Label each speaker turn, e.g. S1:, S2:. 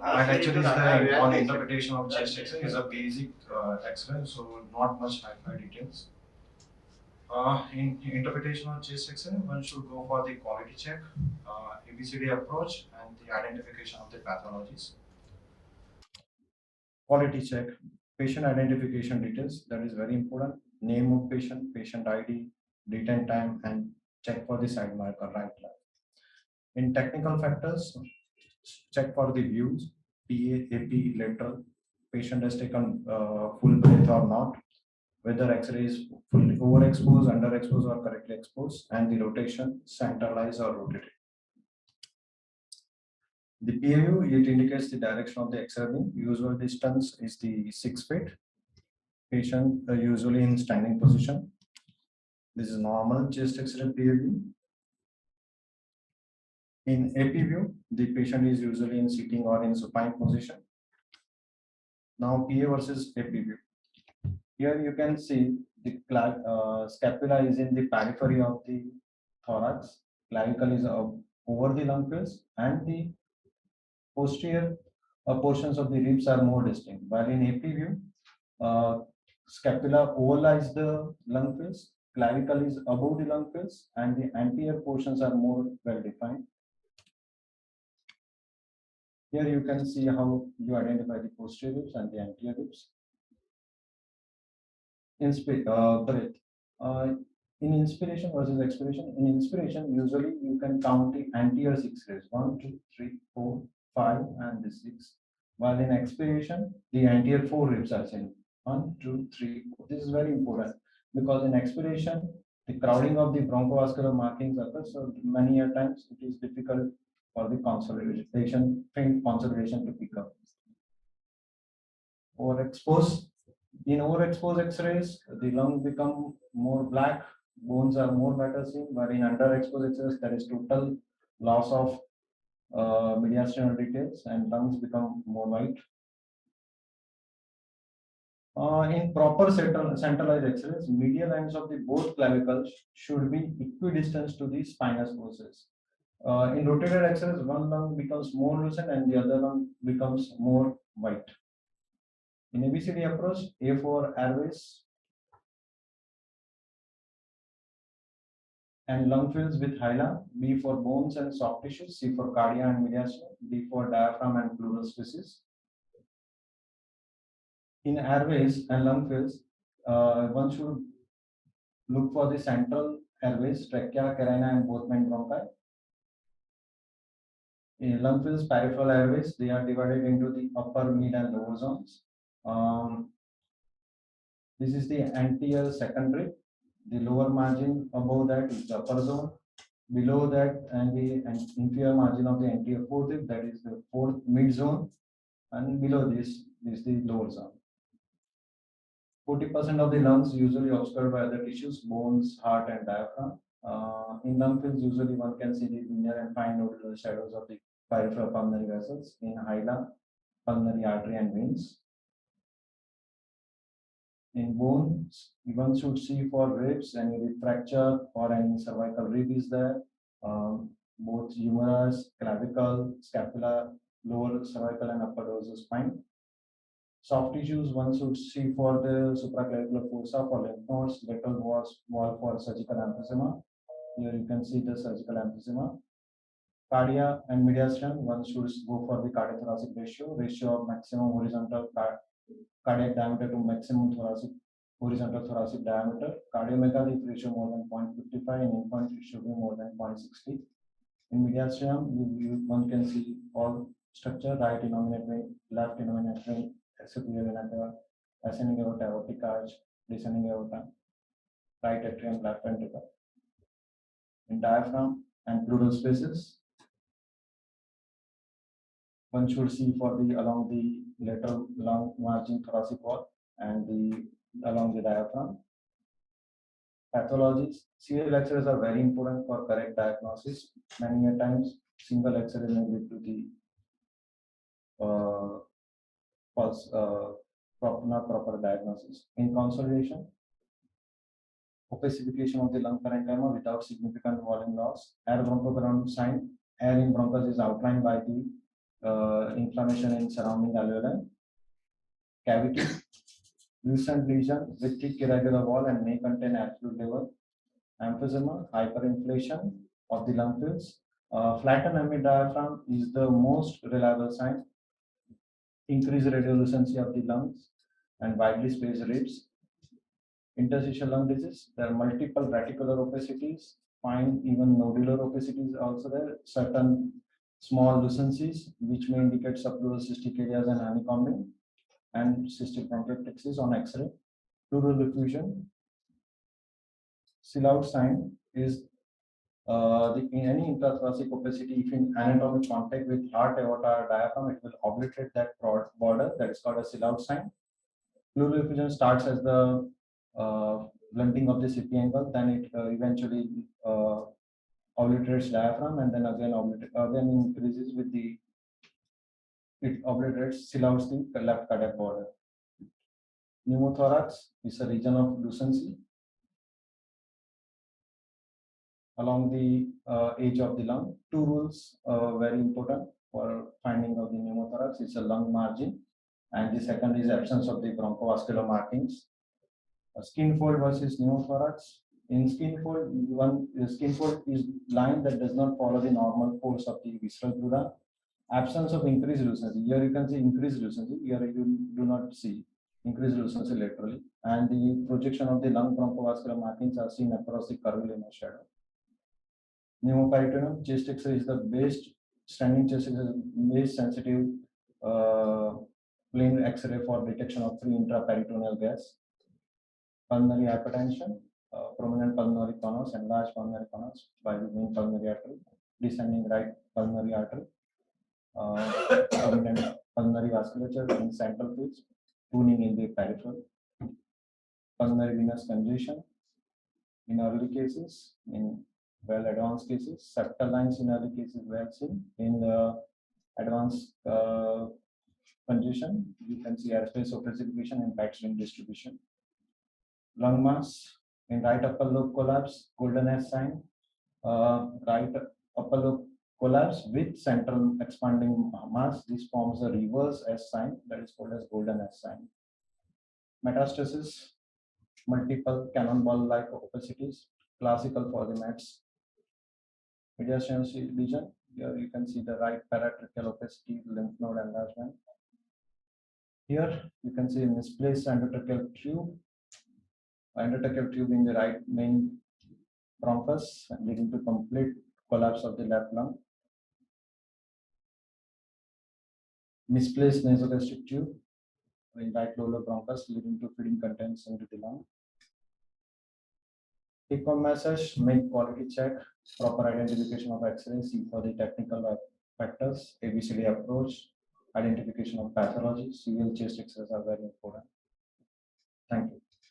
S1: And actually, the on interpretation of chest X-ray is a basic X-ray, so not much high details. In interpretation of chest X-ray, one should go for the quality check, ABCD approach, and the identification of the pathologies. Quality check, patient identification details, that is very important. Name of patient, patient ID, date and time, and check for the side marker right left. In technical factors, check for the views, PA, AP, lateral, patient has taken full breath or not, whether X-ray is fully overexposed, underexposed, or correctly exposed, and the rotation, centralized or rotated. The PAU, it indicates the direction of the X-ray beam. Usual distance is the 6 feet. Patient usually in standing position. This is normal chest X-ray PAU. In AP view, the patient is usually in sitting or in supine position. Now PA versus AP view. Here you can see the scapula is in the periphery of the thorax, clavicle is over the lung fields, and the posterior portions of the ribs are more distinct. While in AP view, scapula overlies the lung fields, clavicle is above the lung fields, and the anterior portions are more well defined. Here you can see how you identify the posterior ribs and the anterior ribs. Breath. In inspiration versus expiration, in inspiration, usually you can count the anterior 6 rays 1, 2, 3, 4, 5, and the 6. While in expiration, the anterior 4 ribs are seen 1, 2, 3, 4. This is very important because in expiration, the crowding of the bronchovascular markings occurs. So many a times it is difficult for the consolidation, faint consolidation to pick up. Overexposed. In overexposed X-rays, the lungs become more black, bones are more better seen, but in underexposed X-rays, there is total loss of mediastinal details and lungs become more white. In proper centralized X-rays, medial ends of the both clavicles should be equidistant to the spinous process. In rotated X-rays, one lung becomes more lucent and the other lung becomes more white. In ABCD approach, A for airways and lung fields with hyla, B for bones and soft tissues, C for cardia and mediastinum, D for diaphragm and pleural spaces. In airways and lung fields, one should look for the central airways, trachea, carina, and both main bronchi. In lung fields, peripheral airways, they are divided into the upper, mid, and lower zones. This is the anterior second rib. The lower margin above that is the upper zone. Below that and the inferior margin of the anterior fourth rib, that is the fourth mid zone, and below this is the lower zone. 40% of the lungs usually obscured by other tissues, bones, heart, and diaphragm. In lung fields, usually one can see the linear and fine nodular shadows of the peripheral pulmonary vessels. In hyla, pulmonary artery and veins. In bones, one should see for ribs, any rib fracture or any cervical rib is there. Both humerus, clavicle, scapula, lower cervical and upper dorsal spine. Soft tissues, one should see for the supraclavicular fossa for lymph nodes, lateral wall for surgical emphysema. Here you can see the surgical emphysema. Cardia and mediastinum, one should go for the cardiothoracic ratio of maximum horizontal cardiac diameter to maximum horizontal thoracic diameter. Cardiomegaly, if ratio more than 0.55, and endpoint it should be more than 0.60. In mediastinum, one can see all structure: right innominate vein, left innominate vein, superior vena cava, ascending aorta, aortic arch, descending aorta, right atrium, left ventricle. In diaphragm and pleural spaces, one should see for the along the lateral lung margin thoracic wall and the along the diaphragm. Pathologies, serial X-rays are very important for correct diagnosis. Many a times, single X-ray may lead to the false, not proper diagnosis. In consolidation, opacification of the lung parenchyma without significant volume loss. Air bronchogram sign. Air in bronchus is outlined by the inflammation in surrounding alveoli, cavity, lucent lesion with thick irregular wall and may contain absolute level, emphysema, hyperinflation of the lung fields. Flattened hemidiaphragm is the most reliable sign. Increased radiolucency of the lungs and widely spaced ribs. Interstitial lung disease, there are multiple reticular opacities, fine, even nodular opacities also there, certain small lucencies, which may indicate subpleural cystic areas and honeycombing, and cystic bronchiectasis on X-ray. Pleural effusion. Silaud sign is in any intrathoracic opacity, if in anatomic contact with heart, aorta, or diaphragm, it will obliterate that border. That is called a Silaud sign. Pleural effusion starts as the blunting of the CP angle, then it eventually obliterates diaphragm, and then again increases with the, it obliterates Silouds the left cardiac border. Pneumothorax is a region of lucency along the edge of the lung. Two rules very important for finding of the pneumothorax. It's a lung margin, and the second is absence of the bronchovascular markings. Skin fold versus pneumothorax. In skin fold, skin fold is line that does not follow the normal course of the visceral pleura. Absence of increased lucency. Here you can see increased lucency. Here you do not see increased lucency laterally, and the projection of the lung bronchovascular markings are seen across the curvilinear shadow. Pneumoperitoneum, chest X-ray is the best standing chest X-ray, best sensitive plain X-ray for detection of free intraperitoneal gas. Pulmonary hypertension, prominent pulmonary conus, enlarged pulmonary conus by the main pulmonary artery, descending right pulmonary artery, prominent pulmonary vasculature in central fields, tuning in the peripheral. Pulmonary venous congestion in early cases, in well advanced cases, septal lines in early cases well seen. In the advanced congestion, you can see airspace opacification and patch ring distribution. Lung mass in right upper lobe collapse, golden S sign. Right upper lobe collapse with central expanding mass. This forms a reverse S sign that is called as golden S sign. Metastasis, multiple cannonball-like opacities, classical for the Mets. Mediastinal lesion. Here you can see the right paratracheal opacity, lymph node enlargement. Here you can see misplaced endotracheal tube. Endotracheal tube in the right main bronchus, leading to complete collapse of the left lung. Misplaced nasogastric tube in right lower bronchus, leading to feeding contents into the lung. Take-home message: make quality check, proper identification of X-ray, see for the technical factors, ABCD approach, identification of pathology, serial chest X-rays are very important. Thank you.